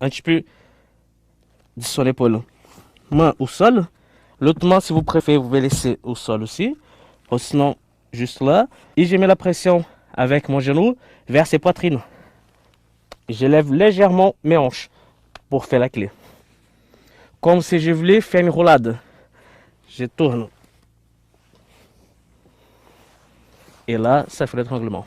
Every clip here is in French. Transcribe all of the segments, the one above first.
un petit peu de son épaule. Main au sol. L'autre main, si vous préférez, vous pouvez laisser au sol aussi. Ou sinon, juste là. Et je mets la pression avec mon genou vers ses poitrines. J'élève légèrement mes hanches pour faire la clé. Comme si je voulais faire une roulade. Je tourne. Et là, ça fait l'étranglement.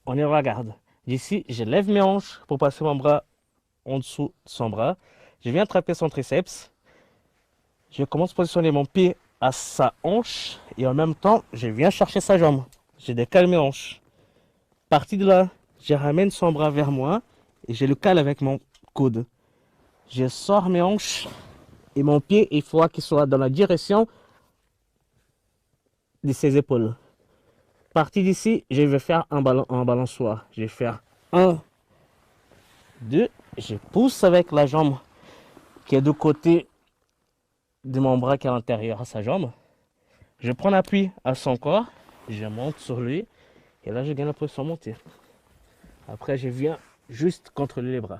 On y regarde. D'ici, je lève mes hanches pour passer mon bras en dessous de son bras. Je viens attraper son triceps. Je commence à positionner mon pied à sa hanche et en même temps, je viens chercher sa jambe. Je décale mes hanches. Parti de là, je ramène son bras vers moi et je le cale avec mon coude. Je sors mes hanches et mon pied, il faut qu'il soit dans la direction de ses épaules. Parti d'ici, je vais faire un balançoire. Je vais faire 1, 2, je pousse avec la jambe qui est de côté de mon bras qui est à l'intérieur à sa jambe. Je prends l'appui à son corps, je monte sur lui et là je gagne la position montée. Après je viens juste contrôler les bras.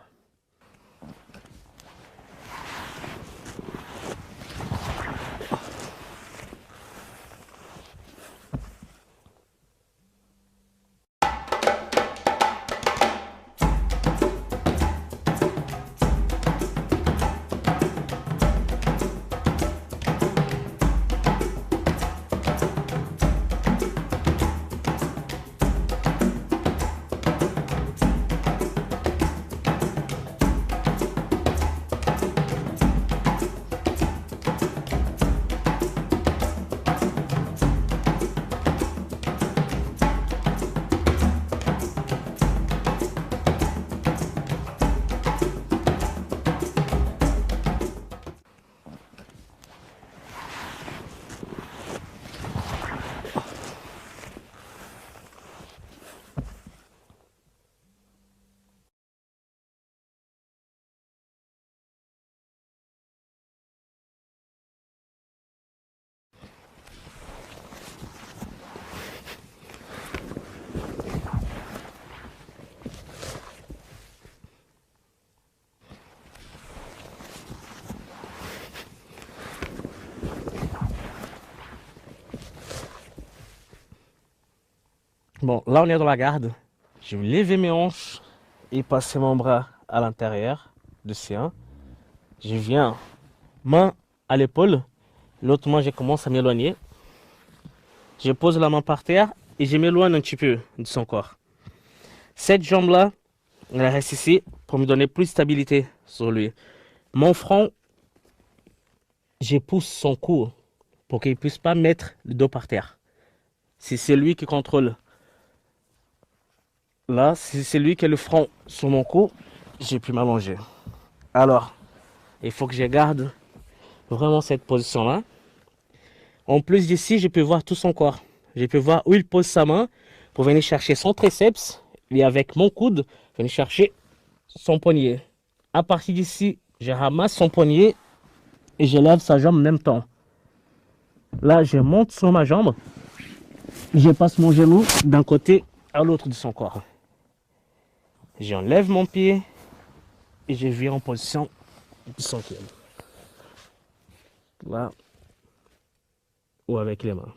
Bon, là on est dans la garde. Je vais lever mes hanches et passer mon bras à l'intérieur de C1. Je viens main à l'épaule. L'autre main, je commence à m'éloigner. Je pose la main par terre et je m'éloigne un petit peu de son corps. Cette jambe-là, elle reste ici pour me donner plus de stabilité sur lui. Mon front, je pousse son cou pour qu'il ne puisse pas mettre le dos par terre. Si c'est lui qui contrôle. Là, si c'est lui qui a le front sur mon cou, j'ai pu m'allonger. Alors, il faut que je garde vraiment cette position-là. En plus d'ici, je peux voir tout son corps. Je peux voir où il pose sa main pour venir chercher son triceps. Et avec mon coude, venir chercher son poignet. À partir d'ici, je ramasse son poignet et je lève sa jambe en même temps. Là, je monte sur ma jambe. Je passe mon genou d'un côté à l'autre de son corps. J'enlève mon pied et je viens en position centième. Là, ou avec les mains.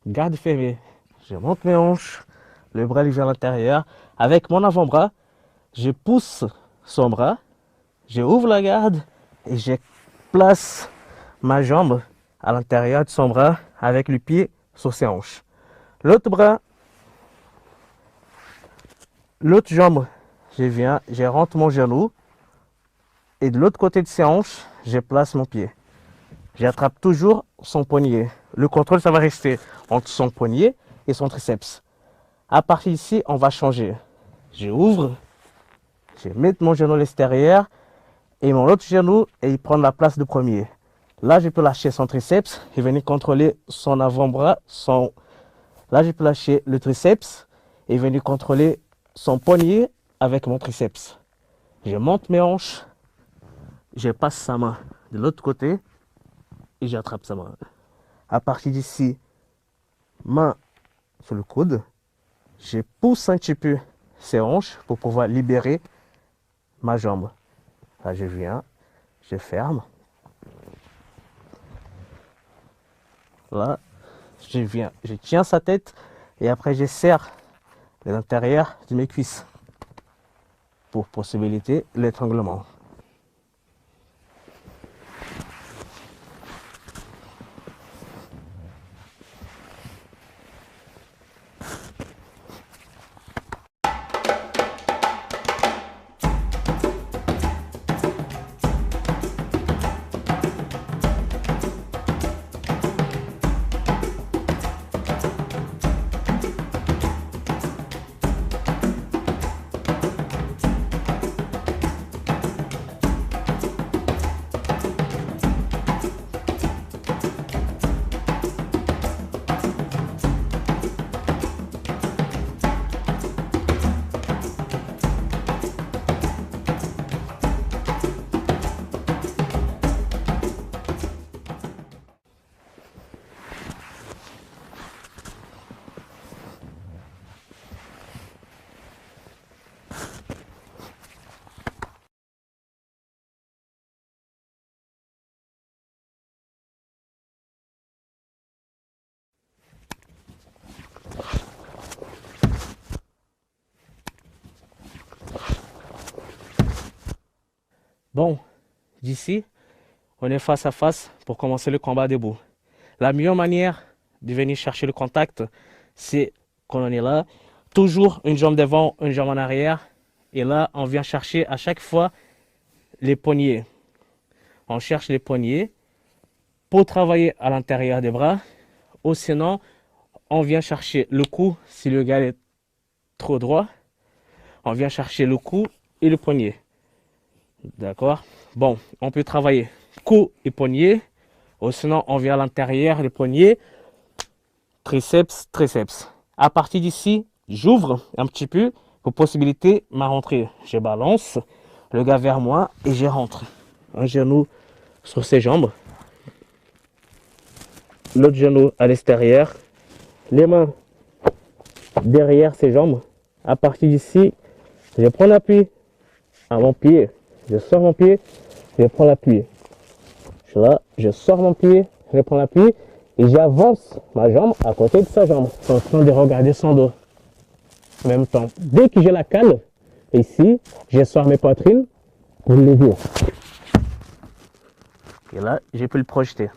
Garde fermée. Je monte mes hanches, le bras vers l'intérieur. Avec mon avant-bras, je pousse son bras, je ouvre la garde et je place ma jambe à l'intérieur de son bras avec le pied sur ses hanches. L'autre bras, l'autre jambe, je rentre mon genou et de l'autre côté de ses hanches, je place mon pied. J'attrape toujours son poignet. Le contrôle, ça va rester entre son poignet et son triceps. À partir d'ici, on va changer. Je ouvre, je mets mon genou à l'extérieur et mon autre genou et il prend la place de premier. Là, je peux lâcher son triceps et venir contrôler son avant-bras. Là, je peux lâcher le triceps et venir contrôler son poignet avec mon triceps. Je monte mes hanches, je passe sa main de l'autre côté et j'attrape sa main. À partir d'ici, main sur le coude, je pousse un petit peu ses hanches pour pouvoir libérer ma jambe. Là, je viens, je ferme. Là, je viens, je tiens sa tête et après je serre l'intérieur de mes cuisses pour possibiliter l'étranglement. Bon, d'ici, on est face à face pour commencer le combat debout. La meilleure manière de venir chercher le contact, c'est qu'on en est là. Toujours une jambe devant, une jambe en arrière. Et là, on vient chercher à chaque fois les poignets. On cherche les poignets pour travailler à l'intérieur des bras. Ou sinon, on vient chercher le cou si le gars est trop droit. On vient chercher le cou et le poignet. D'accord? Bon, on peut travailler cou et poignet. Ou sinon, on vient à l'intérieur des poignets. Triceps, triceps. À partir d'ici, j'ouvre un petit peu pour possibiliter ma rentrée. Je balance le gars vers moi et je rentre. Un genou sur ses jambes. L'autre genou à l'extérieur. Les mains derrière ses jambes. À partir d'ici, je prends l'appui à mon pied. Je sors mon pied, je prends l'appui. Je suis là, je sors mon pied, je prends l'appui et j'avance ma jambe à côté de sa jambe en train de regarder son dos. En même temps, dès que je la cale, ici, je sors mes poitrines pour le lever. Et là, j'ai pu le projeter.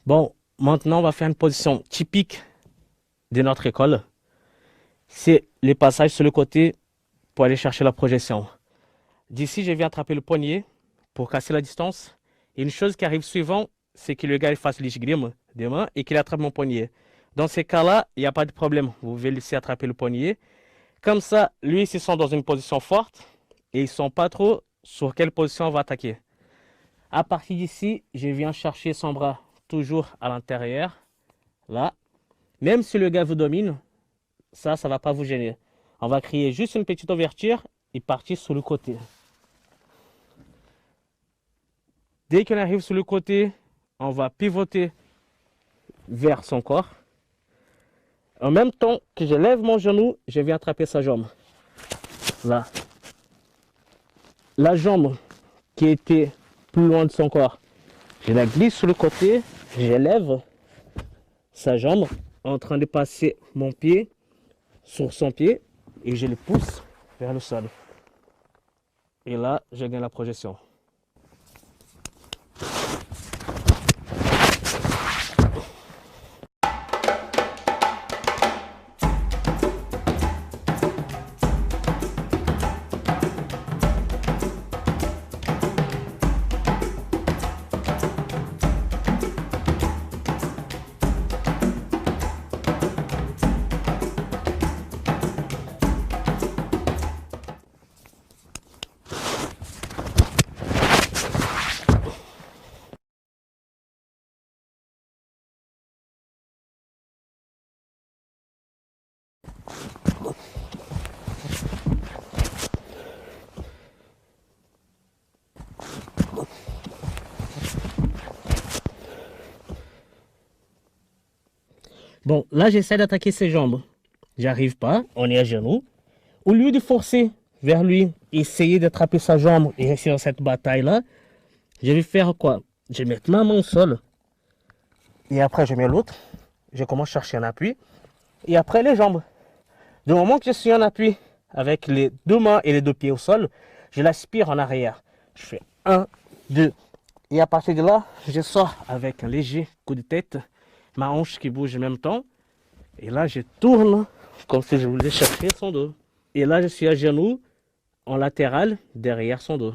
Bon, maintenant on va faire une position typique de notre école. C'est les passages sur le côté pour aller chercher la projection. D'ici, je viens attraper le poignet pour casser la distance. Et une chose qui arrive souvent, c'est que le gars il fasse l'esgrime des mains et qu'il attrape mon poignet. Dans ces cas-là, il n'y a pas de problème. Vous pouvez laisser attraper le poignet. Comme ça, lui, il se sent dans une position forte et ils ne sont pas trop sur quelle position on va attaquer. À partir d'ici, je viens chercher son bras toujours à l'intérieur. Là. Même si le gars vous domine, ça ne va pas vous gêner. On va créer juste une petite ouverture et partir sur le côté. Dès qu'on arrive sur le côté, on va pivoter vers son corps. En même temps que je lève mon genou, je viens attraper sa jambe. Là. La jambe qui était plus loin de son corps, je la glisse sur le côté, je lève sa jambe en train de passer mon pied sur son pied et je le pousse vers le sol. Et là, je gagne la projection. Bon, là, j'essaie d'attaquer ses jambes. J'arrive pas, on est à genoux. Au lieu de forcer vers lui, essayer d'attraper sa jambe et rester dans cette bataille-là, je vais faire quoi? Je vais mettre ma main au sol. Et après, je mets l'autre. Je commence à chercher un appui. Et après, les jambes. Du moment que je suis en appui avec les deux mains et les deux pieds au sol, je l'aspire en arrière. Je fais 1, 2. Et à partir de là, je sors avec un léger coup de tête. Ma hanche qui bouge en même temps. Et là, je tourne comme si je voulais chercher son dos. Et là, je suis à genoux, en latéral, derrière son dos.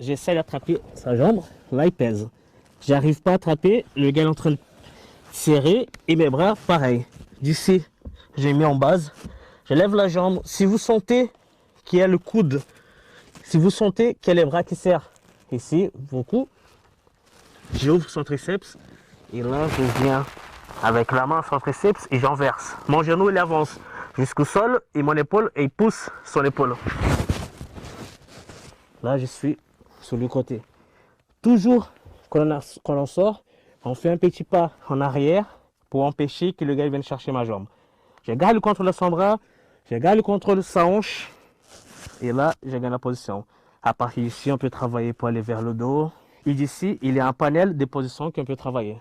J'essaie d'attraper sa jambe, là il pèse. J'arrive pas à attraper, le gars est en train de serrer et mes bras, pareil. D'ici, j'ai mis en base, je lève la jambe. Si vous sentez qu'il y a le coude, si vous sentez qu'il y a les bras qui serrent ici, beaucoup. J'ouvre son triceps. Et là, je viens avec la main sur le triceps et j'enverse. Mon genou, il avance jusqu'au sol et mon épaule, et il pousse son épaule. Là, je suis sur le côté. Toujours, quand on sort, on fait un petit pas en arrière pour empêcher que le gars vienne chercher ma jambe. Je garde le contrôle de son bras, je garde le contrôle de sa hanche. Et là, je gagne la position. À partir d'ici, on peut travailler pour aller vers le dos. Et d'ici, il y a un panel de positions qu'on peut travailler.